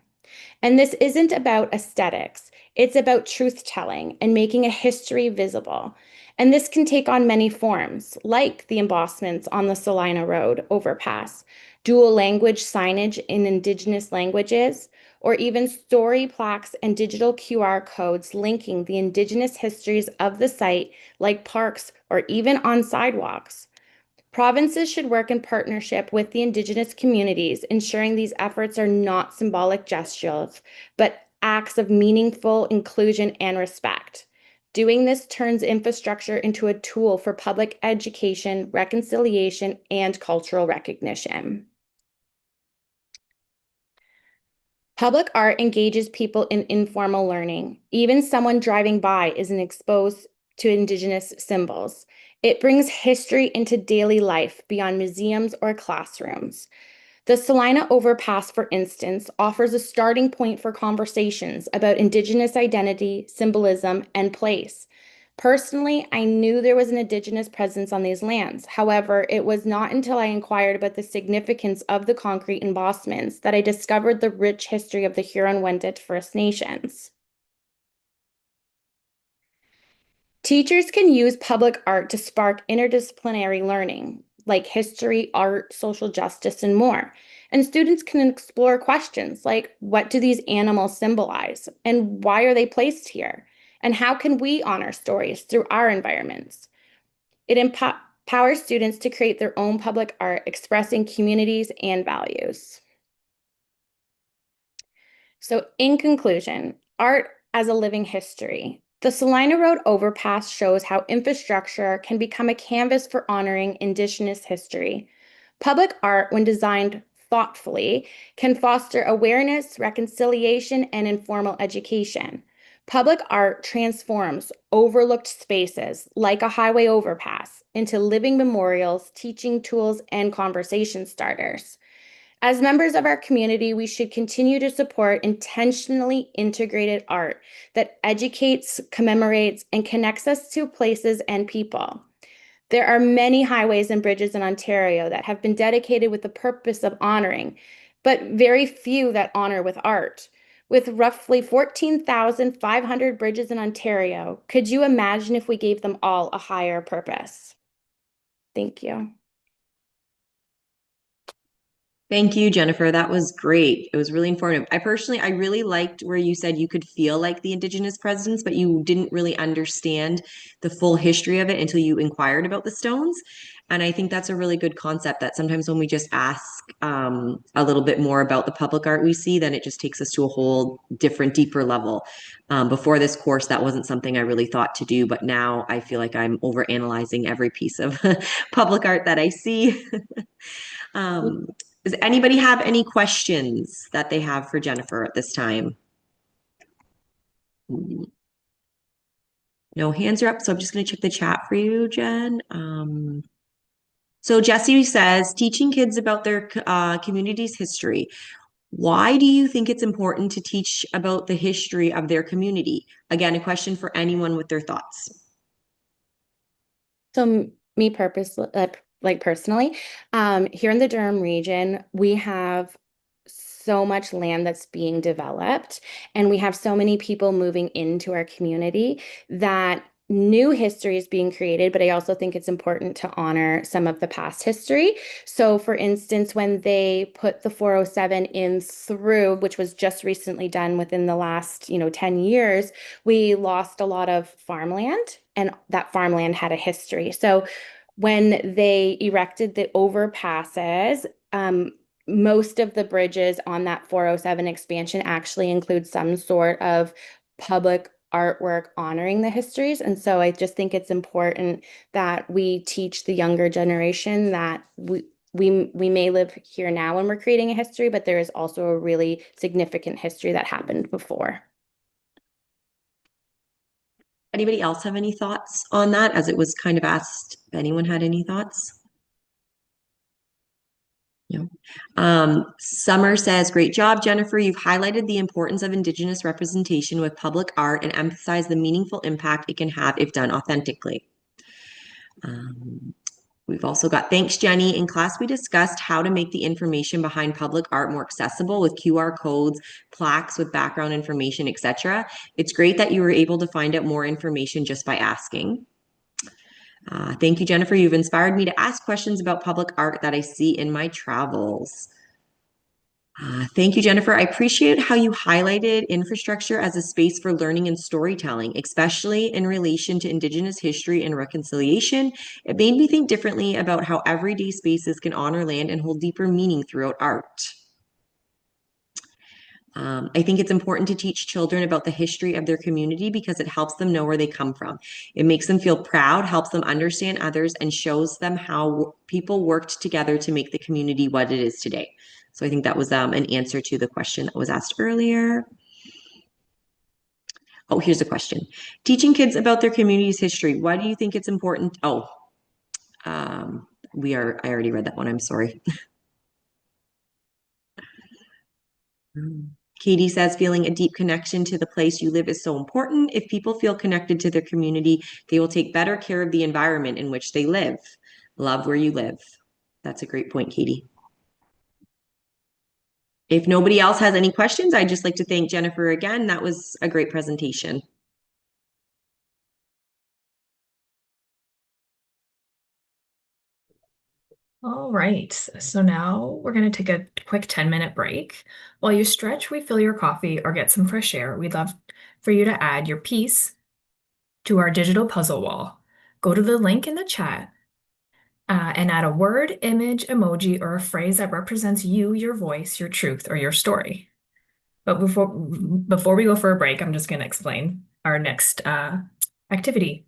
And this isn't about aesthetics, it's about truth-telling and making a history visible. And this can take on many forms, like the embossments on the Salina Road overpass, dual language signage in Indigenous languages, or even story plaques and digital QR codes linking the Indigenous histories of the site, like parks or even on sidewalks. Provinces should work in partnership with the Indigenous communities, ensuring these efforts are not symbolic gestures, but acts of meaningful inclusion and respect. Doing this turns infrastructure into a tool for public education, reconciliation, and cultural recognition. Public art engages people in informal learning. Even someone driving by isn't exposed to Indigenous symbols. It brings history into daily life beyond museums or classrooms. The Salina Overpass, for instance, offers a starting point for conversations about Indigenous identity, symbolism, and place. Personally, I knew there was an Indigenous presence on these lands. However, it was not until I inquired about the significance of the concrete embossments that I discovered the rich history of the Huron-Wendat First Nations. Teachers can use public art to spark interdisciplinary learning, like history, art, social justice, and more. And students can explore questions like, what do these animals symbolize? And why are they placed here? And how can we honor stories through our environments? It empowers students to create their own public art expressing communities and values. So in conclusion, art as a living history. The Salina Road overpass shows how infrastructure can become a canvas for honoring Indigenous history. Public art, when designed thoughtfully, can foster awareness, reconciliation, and informal education. Public art transforms overlooked spaces, like a highway overpass, into living memorials, teaching tools, and conversation starters. As members of our community, we should continue to support intentionally integrated art that educates, commemorates, and connects us to places and people. There are many highways and bridges in Ontario that have been dedicated with the purpose of honoring, but very few that honor with art. With roughly 14,500 bridges in Ontario, could you imagine if we gave them all a higher purpose? Thank you. Thank you, Jennifer. That was great. It was really informative. I really liked where you said you could feel like the Indigenous presidents, but you didn't really understand the full history of it until you inquired about the stones. And I think that's a really good concept that sometimes when we just ask a little bit more about the public art we see, then it just takes us to a whole different, deeper level. Before this course, that wasn't something I really thought to do, but now I feel like I'm overanalyzing every piece of public art that I see. Um, does anybody have any questions that they have for Jennifer at this time? No hands are up, so I'm just going to check the chat for you, Jen. So Jesse says, teaching kids about their community's history. Why do you think it's important to teach about the history of their community? Again, a question for anyone with their thoughts. So me personally, here in the Durham region, we have so much land that's being developed, and we have so many people moving into our community that new history is being created, but I also think it's important to honor some of the past history. So for instance, when they put the 407 in through, which was just recently done within the last, 10 years, we lost a lot of farmland, and that farmland had a history. So when they erected the overpasses, most of the bridges on that 407 expansion actually include some sort of public artwork honoring the histories. And so I just think it's important that we teach the younger generation that we may live here now when we're creating a history, but there is also a really significant history that happened before. Anybody else have any thoughts on that, as it was kind of asked if anyone had any thoughts? No. Summer says, great job, Jennifer. You've highlighted the importance of Indigenous representation with public art and emphasized the meaningful impact it can have if done authentically. We've also got, thanks, Jenny. In class, we discussed how to make the information behind public art more accessible with QR codes, plaques with background information, etc. It's great that you were able to find out more information just by asking. Thank you, Jennifer. You've inspired me to ask questions about public art that I see in my travels. Thank you, Jennifer. I appreciate how you highlighted infrastructure as a space for learning and storytelling, especially in relation to Indigenous history and reconciliation. It made me think differently about how everyday spaces can honor land and hold deeper meaning throughout art. I think it's important to teach children about the history of their community because it helps them know where they come from. It makes them feel proud, helps them understand others, and shows them how people worked together to make the community what it is today. So I think that was an answer to the question that was asked earlier. Oh, here's a question. Teaching kids about their community's history. Why do you think it's important? Oh, I already read that one. I'm sorry. Katie says, feeling a deep connection to the place you live is so important. If people feel connected to their community, they will take better care of the environment in which they live. Love where you live. That's a great point, Katie. If nobody else has any questions, I'd just like to thank Jennifer again. That was a great presentation. All right, so now we're going to take a quick 10-minute break. While you stretch, refill your coffee, or get some fresh air, we'd love for you to add your piece to our digital puzzle wall. Go to the link in the chat and add a word, image, emoji, or a phrase that represents you, your voice, your truth, or your story. But before we go for a break, I'm just going to explain our next activity.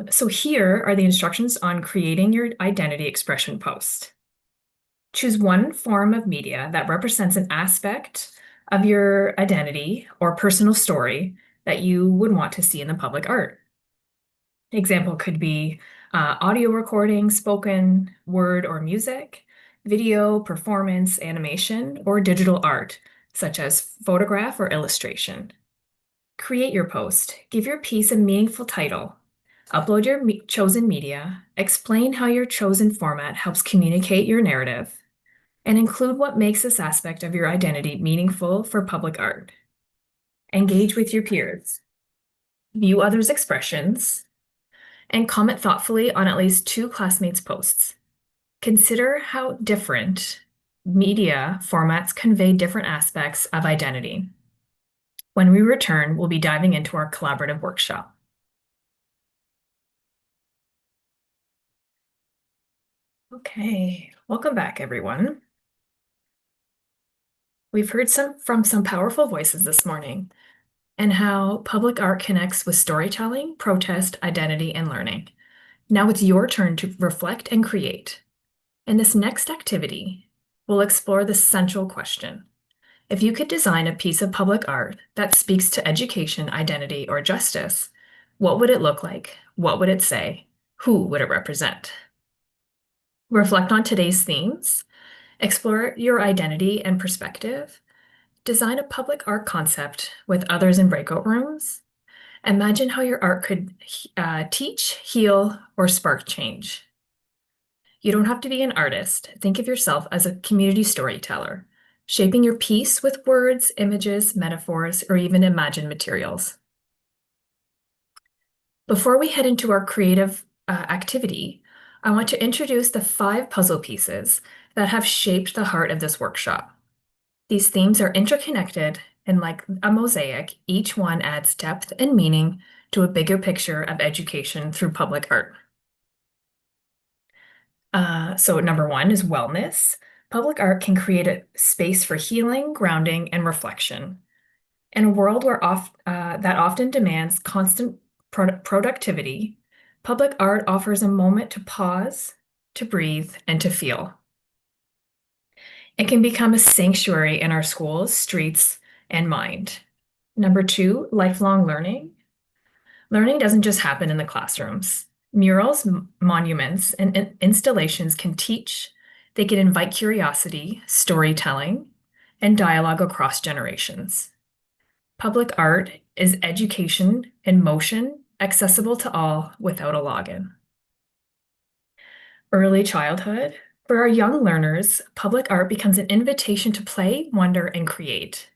So here are the instructions on creating your identity expression post. Choose one form of media that represents an aspect of your identity or personal story that you would want to see in the public art. Example could be audio recording, spoken word or music, video, performance, animation, or digital art, such as photograph or illustration. Create your post. Give your piece a meaningful title. Upload your chosen media. Explain how your chosen format helps communicate your narrative. And include what makes this aspect of your identity meaningful for public art. Engage with your peers. View others' expressions. And comment thoughtfully on at least 2 classmates' posts. Consider how different media formats convey different aspects of identity. When we return, we'll be diving into our collaborative workshop. Okay, welcome back, everyone. We've heard from some powerful voices this morning and how public art connects with storytelling, protest, identity, and learning. Now it's your turn to reflect and create. In this next activity, we'll explore the central question. If you could design a piece of public art that speaks to education, identity, or justice, what would it look like? What would it say? Who would it represent? Reflect on today's themes, explore your identity and perspective, design a public art concept with others in breakout rooms. Imagine how your art could teach, heal, or spark change. You don't have to be an artist. Think of yourself as a community storyteller, shaping your piece with words, images, metaphors, or even imagined materials. Before we head into our creative activity, I want to introduce the 5 puzzle pieces that have shaped the heart of this workshop. These themes are interconnected, and like a mosaic, each one adds depth and meaning to a bigger picture of education through public art. So number 1 is wellness. Public art can create a space for healing, grounding, and reflection. In a world that often demands constant productivity, public art offers a moment to pause, to breathe, and to feel. It can become a sanctuary in our schools, streets, and mind. Number 2, lifelong learning. Learning doesn't just happen in the classrooms. Murals, monuments, and installations can teach. They can invite curiosity, storytelling, and dialogue across generations. Public art is education in motion, accessible to all without a login. Early childhood. For our young learners, public art becomes an invitation to play, wonder, and create.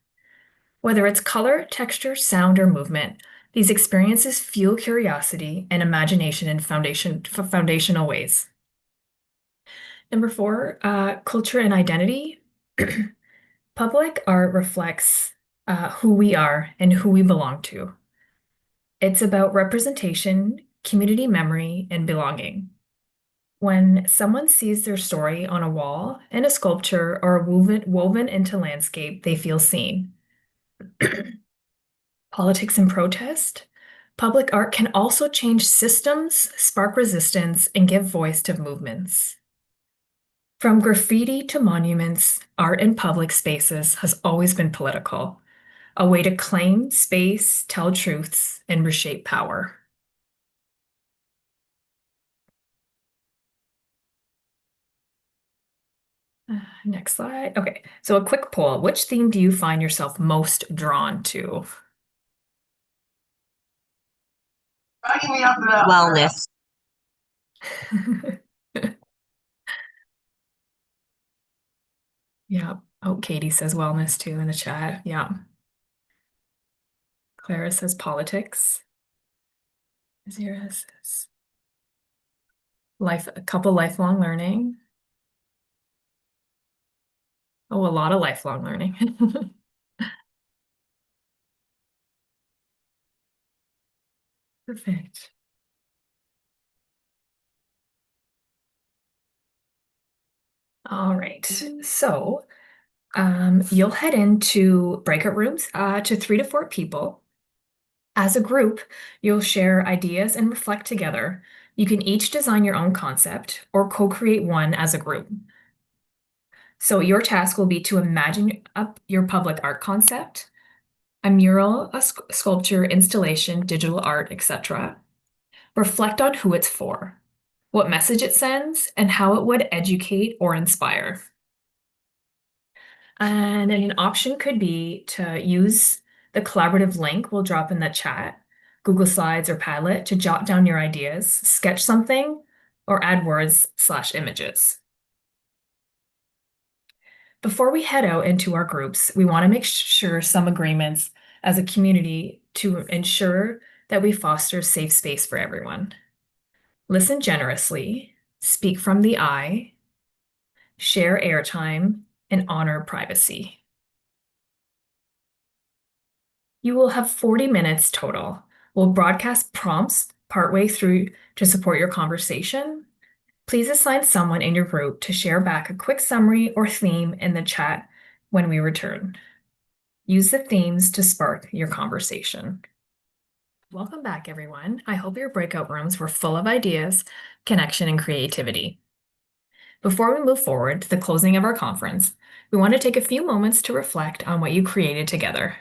Whether it's color, texture, sound, or movement, these experiences fuel curiosity and imagination in foundational ways. Number 4, culture and identity. Public art reflects who we are and who we belong to. It's about representation, community memory, and belonging. When someone sees their story on a wall, in a sculpture, or woven into landscape, they feel seen. Politics and protest. Public art can also change systems, spark resistance, and give voice to movements. From graffiti to monuments, art in public spaces has always been political, a way to claim space, tell truths, and reshape power. Next slide. Okay, so a quick poll. Which theme do you find yourself most drawn to? Wellness. Yeah. Oh, Katie says wellness too in the chat. Yeah. Clara says politics. Zira says a couple lifelong learning. Oh, a lot of lifelong learning. Perfect. All right. So you'll head into breakout rooms to 3 to 4 people. As a group, you'll share ideas and reflect together. You can each design your own concept or co-create one as a group. So your task will be to imagine up your public art concept, a mural, a sculpture, installation, digital art, etc. Reflect on who it's for, what message it sends, and how it would educate or inspire. And then an option could be to use the collaborative link we'll drop in the chat, Google Slides or Padlet, to jot down your ideas, sketch something, or add words/images. Before we head out into our groups, we want to make sure some agreements as a community to ensure that we foster a safe space for everyone. Listen generously, speak from the I, share airtime, and honor privacy. You will have 40 minutes total. We'll broadcast prompts partway through to support your conversation. Please assign someone in your group to share back a quick summary or theme in the chat when we return. Use the themes to spark your conversation. Welcome back, everyone. I hope your breakout rooms were full of ideas, connection, and creativity. Before we move forward to the closing of our conference, we want to take a few moments to reflect on what you created together.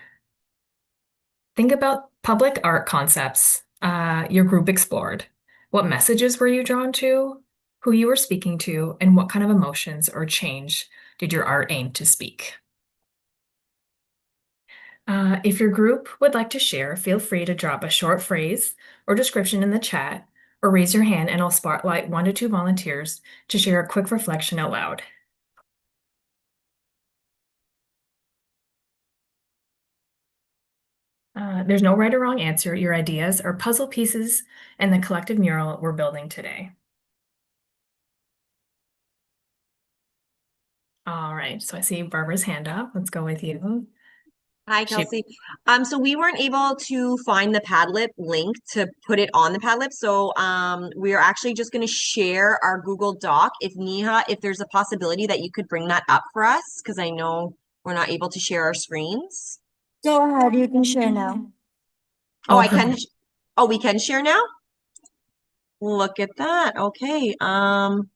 Think about public art concepts your group explored. What messages were you drawn to, who you were speaking to, and what kind of emotions or change did your art aim to speak? If your group would like to share, feel free to drop a short phrase or description in the chat, or raise your hand and I'll spotlight 1 to 2 volunteers to share a quick reflection out loud. There's no right or wrong answer. Your ideas are puzzle pieces in the collective mural we're building today. All right, so I see Barbara's hand up. Let's go with you. Hi, Kelsey. So we weren't able to find the Padlet link to put it on the Padlet. So we are actually just going to share our Google Doc. If Neha, if there's a possibility that you could bring that up for us, because I know we're not able to share our screens. Go ahead, you can share now. Oh, I can. Oh, we can share now? Look at that. Okay. I'm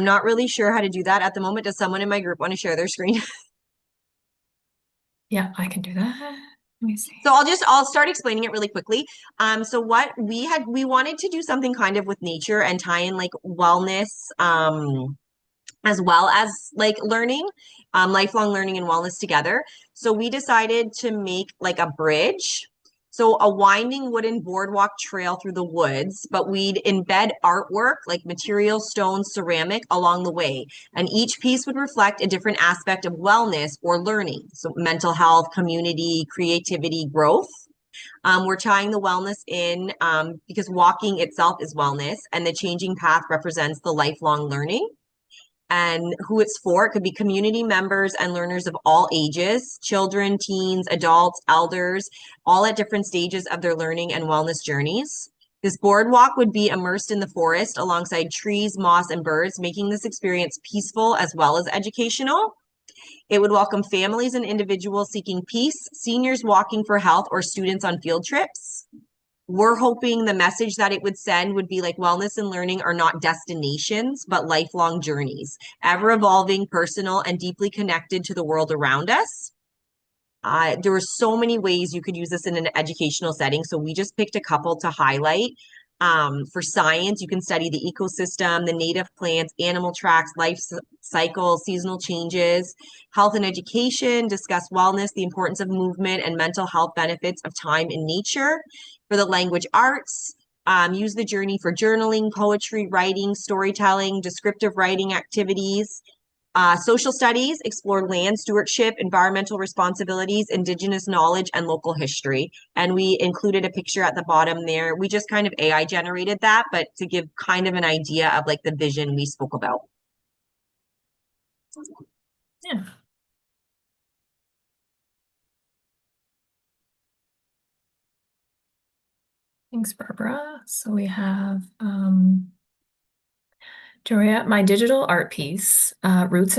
not really sure how to do that at the moment. Does someone in my group want to share their screen? Yeah, I can do that. Let me see. So I'll start explaining it really quickly. So what we wanted to do something kind of with nature and tie in like wellness, as well as like learning, lifelong learning and wellness together. So we decided to make like a bridge. So a winding wooden boardwalk trail through the woods, but we'd embed artwork like material, stone, ceramic along the way. And each piece would reflect a different aspect of wellness or learning. So mental health, community, creativity, growth. We're tying the wellness in because walking itself is wellness and the changing path represents the lifelong learning. And who it's for, it could be community members and learners of all ages, children, teens, adults, elders, all at different stages of their learning and wellness journeys. This boardwalk would be immersed in the forest alongside trees, moss, and birds, making this experience peaceful as well as educational. It would welcome families and individuals seeking peace, seniors walking for health, or students on field trips. We're hoping the message that it would send would be like wellness and learning are not destinations, but lifelong journeys, ever evolving, personal, and deeply connected to the world around us. There were so many ways you could use this in an educational setting. So we just picked a couple to highlight. For science, you can study the ecosystem, the native plants, animal tracks, life cycles, seasonal changes. Health and education, discuss wellness, the importance of movement and mental health benefits of time in nature. For the language arts, use the journey for journaling, poetry, writing, storytelling, descriptive writing activities. Social studies, explore land stewardship, environmental responsibilities, Indigenous knowledge, and local history. And we included a picture at the bottom there. We just kind of AI generated that, but to give kind of an idea of like the vision we spoke about. Yeah. Thanks, Barbara. So we have Joria, my digital art piece, Roots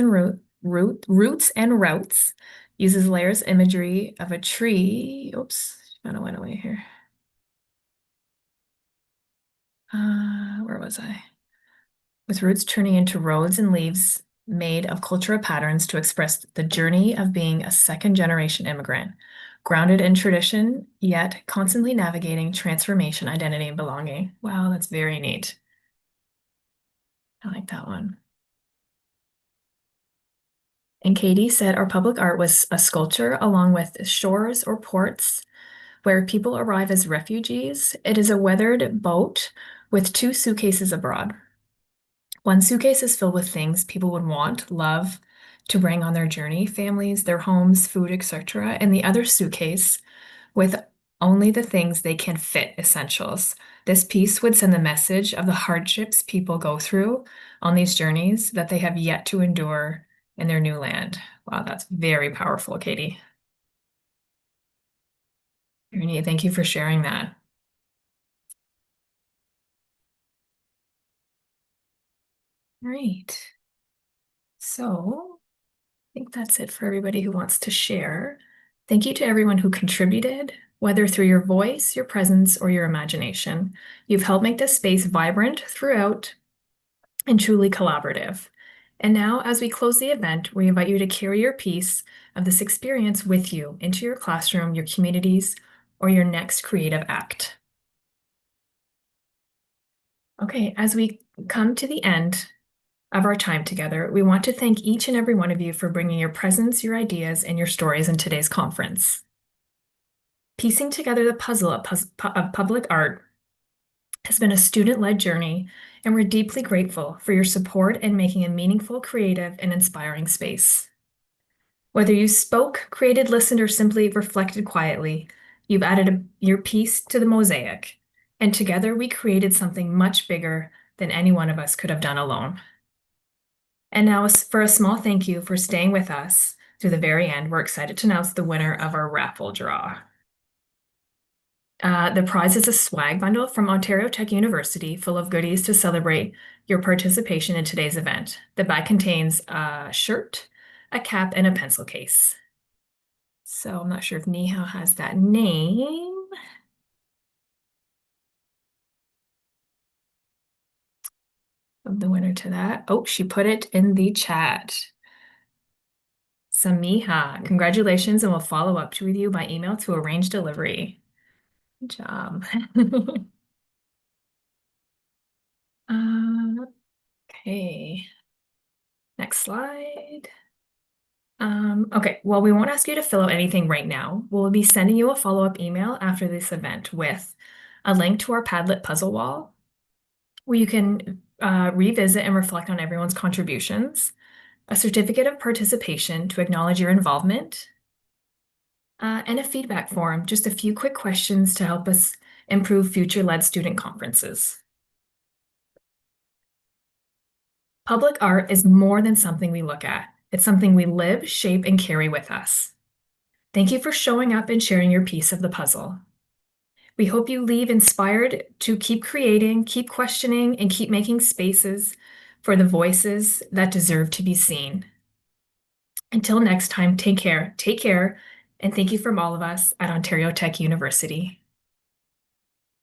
and Routes, uses layers imagery of a tree. Oops, kind of went away here. Where was I? With roots turning into roads and leaves made of cultural patterns to express the journey of being a second-generation immigrant, grounded in tradition, yet constantly navigating transformation, identity, and belonging. Wow, that's very neat. I like that one. And Katie said our public art was a sculpture along with shores or ports where people arrive as refugees. It is a weathered boat with 2 suitcases abroad. One suitcase is filled with things people would want, love to bring on their journey, families, their homes, food, etc. And the other suitcase with only the things they can fit essentials. This piece would send the message of the hardships people go through on these journeys that they have yet to endure in their new land. Wow, that's very powerful, Katie. Very neat. Thank you for sharing that. Great. So I think that's it for everybody who wants to share. Thank you to everyone who contributed, whether through your voice, your presence, or your imagination. You've helped make this space vibrant throughout and truly collaborative. And now, as we close the event, we invite you to carry your piece of this experience with you into your classroom, your communities, or your next creative act. Okay, as we come to the end of our time together, we want to thank each and every one of you for bringing your presence, your ideas, and your stories in today's conference. Piecing together the puzzle of public art has been a student-led journey, and we're deeply grateful for your support in making a meaningful, creative, and inspiring space. Whether you spoke, created, listened, or simply reflected quietly, you've added your piece to the mosaic, and together we created something much bigger than any one of us could have done alone. And now, for a small thank you for staying with us through the very end, we're excited to announce the winner of our raffle draw. The prize is a swag bundle from Ontario Tech University full of goodies to celebrate your participation in today's event. The bag contains a shirt, a cap, and a pencil case. So I'm not sure if Neha has that name. Of the winner to that. Oh, she put it in the chat. Samiha, congratulations, and we'll follow up with you by email to arrange delivery. Good job. Okay. Next slide. Okay, well, we won't ask you to fill out anything right now. We'll be sending you a follow-up email after this event with a link to our Padlet puzzle wall, where you can revisit and reflect on everyone's contributions, a certificate of participation to acknowledge your involvement, and a feedback form, just a few quick questions to help us improve future-led student conferences. Public art is more than something we look at. It's something we live, shape, and carry with us. Thank you for showing up and sharing your piece of the puzzle. We hope you leave inspired to keep creating, keep questioning, and keep making spaces for the voices that deserve to be seen. Until next time, take care, and thank you from all of us at Ontario Tech University.